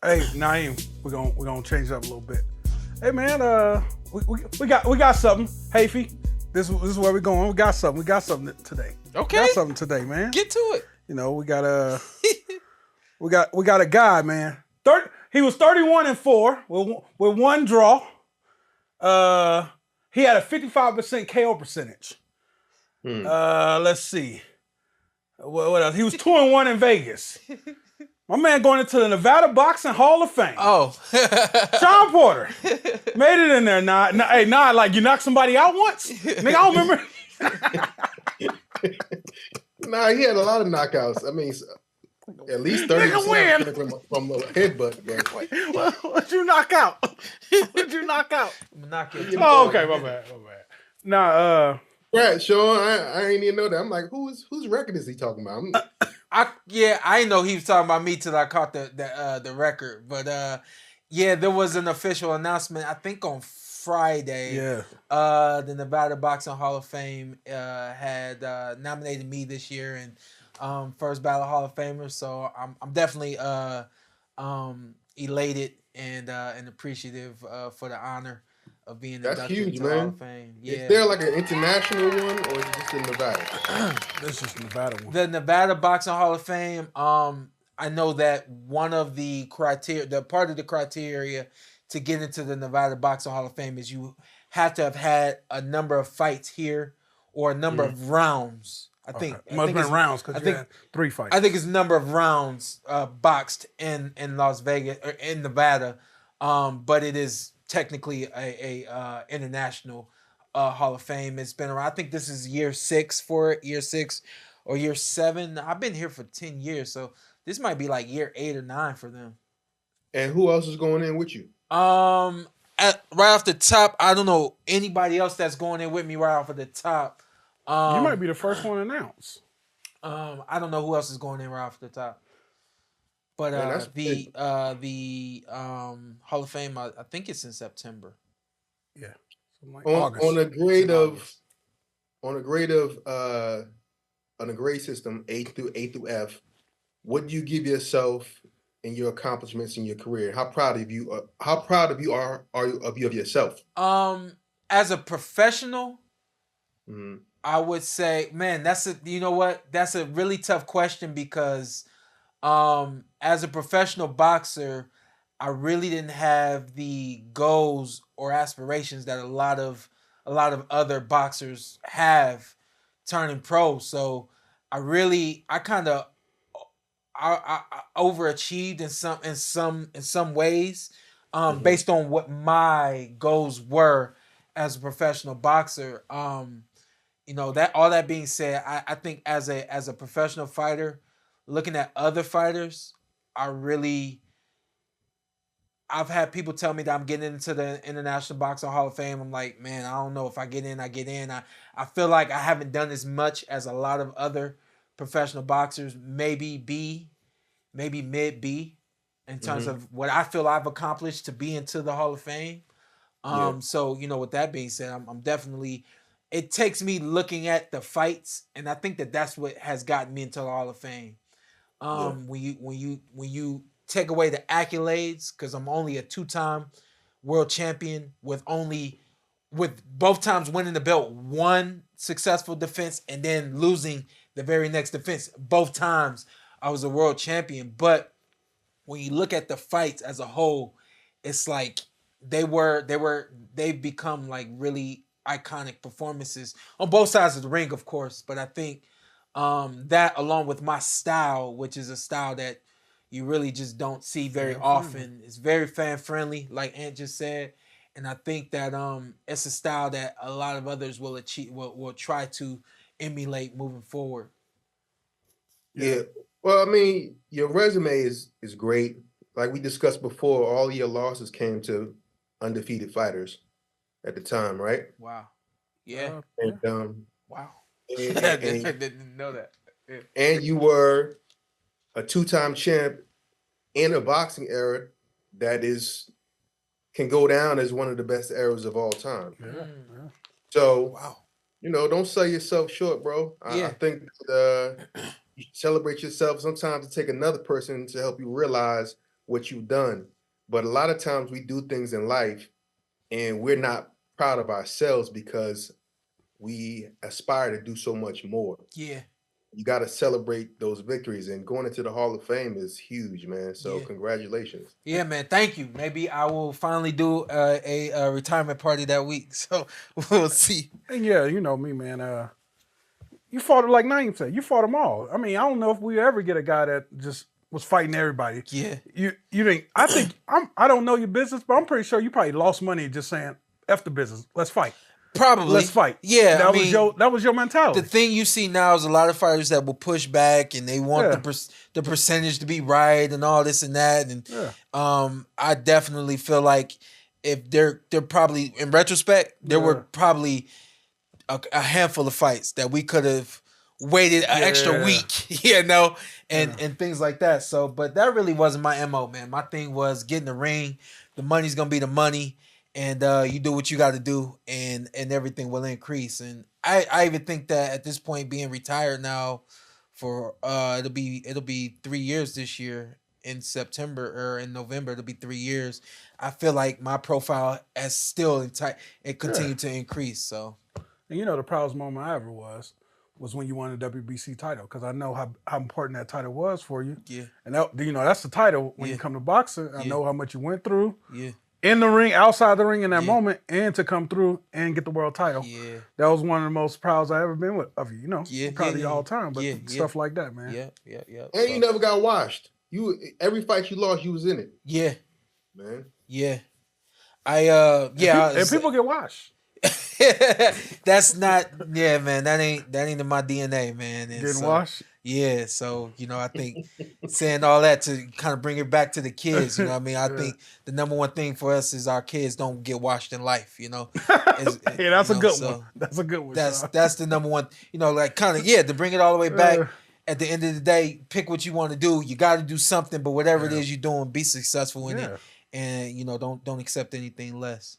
Hey, Naeem, we're gonna change it up a little bit. Hey man, we got something. Hafey, this is where we're going. We got something today. Okay. Got something today, man. Get to it. You know, we got we got a guy, man. He was 31-4 with one draw. He had a 55% KO percentage. Let's see. What else? He was 2-1 in Vegas. My man going into the Nevada Boxing Hall of Fame. Oh. Shawn Porter made it in there. Nah, like you knocked somebody out once? Nigga, I don't remember. Nah, he had a lot of knockouts. I mean, at least 30% from a headbutt. But... What'd you knock out? What'd you knock out? Knock it. Oh, okay, my bad. Nah, Right, Sean, I ain't even know that. I'm like, whose record is he talking about? I didn't know he was talking about me till I caught the record. But there was an official announcement, I think on Friday. Yeah. The Nevada Boxing Hall of Fame had nominated me this year and first ballot Hall of Famer. So I'm definitely elated and appreciative for the honor of being inducted huge, into the Hall of Fame. Yeah. Is there like an international one, or is it just in Nevada? This is the Nevada one. The Nevada Boxing Hall of Fame. I know that one of the criteria, part of the criteria to get into the Nevada Boxing Hall of Fame is you have to have had a number of fights here or a number of rounds. I think must have been rounds because you had 3 fights. I think it's a number of rounds boxed in Las Vegas or in Nevada, but it is technically a international Hall of Fame. It's been around. I think this is year 6 for it, year 6 or year 7. I've been here for 10 years, so this might be like year 8 or 9 for them. And who else is going in with you? Right off the top, I don't know anybody else that's going in with me right off of the top. You might be the first one announced. I don't know who else is going in right off the top. But the Hall of Fame, I think it's in September. Yeah. Like on a grade system A through F, what do you give yourself in your accomplishments in your career? How proud of you are you of yourself? As a professional, I would say, man, that's a really tough question because as a professional boxer, I really didn't have the goals or aspirations that a lot of other boxers have turning pro. So I kind of I overachieved in some ways based on what my goals were as a professional boxer. That all that being said, I think as a professional fighter, looking at other fighters, I've had people tell me that I'm getting into the International Boxing Hall of Fame. I'm like, man, I don't know if I get in, I get in. I feel like I haven't done as much as a lot of other professional boxers, maybe mid B, in terms of what I feel I've accomplished to be into the Hall of Fame. So, with that being said, I'm definitely, it takes me looking at the fights, and I think that's what has gotten me into the Hall of Fame. When you take away the accolades, because I'm only a 2-time world champion with both times winning the belt, one successful defense and then losing the very next defense. Both times I was a world champion. But when you look at the fights as a whole, it's like they've become like really iconic performances on both sides of the ring, of course. But I think that, along with my style, which is a style that you really just don't see very often. It's very fan friendly, like Antt just said, and I think that it's a style that a lot of others will try to emulate moving forward. Yeah. Well, I mean, your resume is great. Like we discussed before, all your losses came to undefeated fighters at the time, right? Wow. Yeah. And wow. And, I didn't know that. Yeah. And you were a 2-time champ in a boxing era that can go down as one of the best eras of all time. Yeah. So, don't sell yourself short, bro. I think you celebrate yourself. Sometimes it take another person to help you realize what you've done. But a lot of times we do things in life and we're not proud of ourselves because we aspire to do so much more. Yeah. You got to celebrate those victories, and going into the Hall of Fame is huge, man. So congratulations. Yeah, man. Thank you. Maybe I will finally do a retirement party that week. So we'll see. And yeah, you know me, man. You fought, like Naeem said, you fought them all. I mean, I don't know if we ever get a guy that just was fighting everybody. Yeah. You think, I don't know your business, but I'm pretty sure you probably lost money just saying, F the business, let's fight. Probably. Let's fight. Yeah. That was your mentality. The thing you see now is a lot of fighters that will push back and they want the percentage to be right and all this and that. And I definitely feel like if they're probably, in retrospect, there were probably a handful of fights that we could have waited an extra week, you know, and things like that. So, but that really wasn't my MO, man. My thing was get in the ring. The money's gonna be the money, and you do what you got to do, and everything will increase. And I even think that at this point, being retired now, for it'll be 3 years this year in September or in November. It'll be 3 years. I feel like my profile has still it continued to increase. So. And you know, the proudest moment I ever was when you won the WBC title, because I know how important that title was for you. Yeah. And that, you know, that's the title when you come to boxing. I know how much you went through. Yeah. In the ring, outside the ring in that moment, and to come through and get the world title. Yeah. That was one of the most prouds I ever been of you. You know, I'm proud of you all the time, but stuff like that, man. Yeah. And you never got washed. Every fight you lost, you was in it. Yeah. Man. Yeah. And people get washed. That's not, man. That ain't in my DNA, man. And getting washed. Yeah, so you know, I think saying all that to kind of bring it back to the kids. You know what I mean? I think the number one thing for us is our kids don't get washed in life. You know. That's a good one. That's a good one. That's the number one. You know, like kind of to bring it all the way back. At the end of the day, pick what you want to do. You got to do something, but whatever it is you're doing, be successful in it, and you know, don't accept anything less.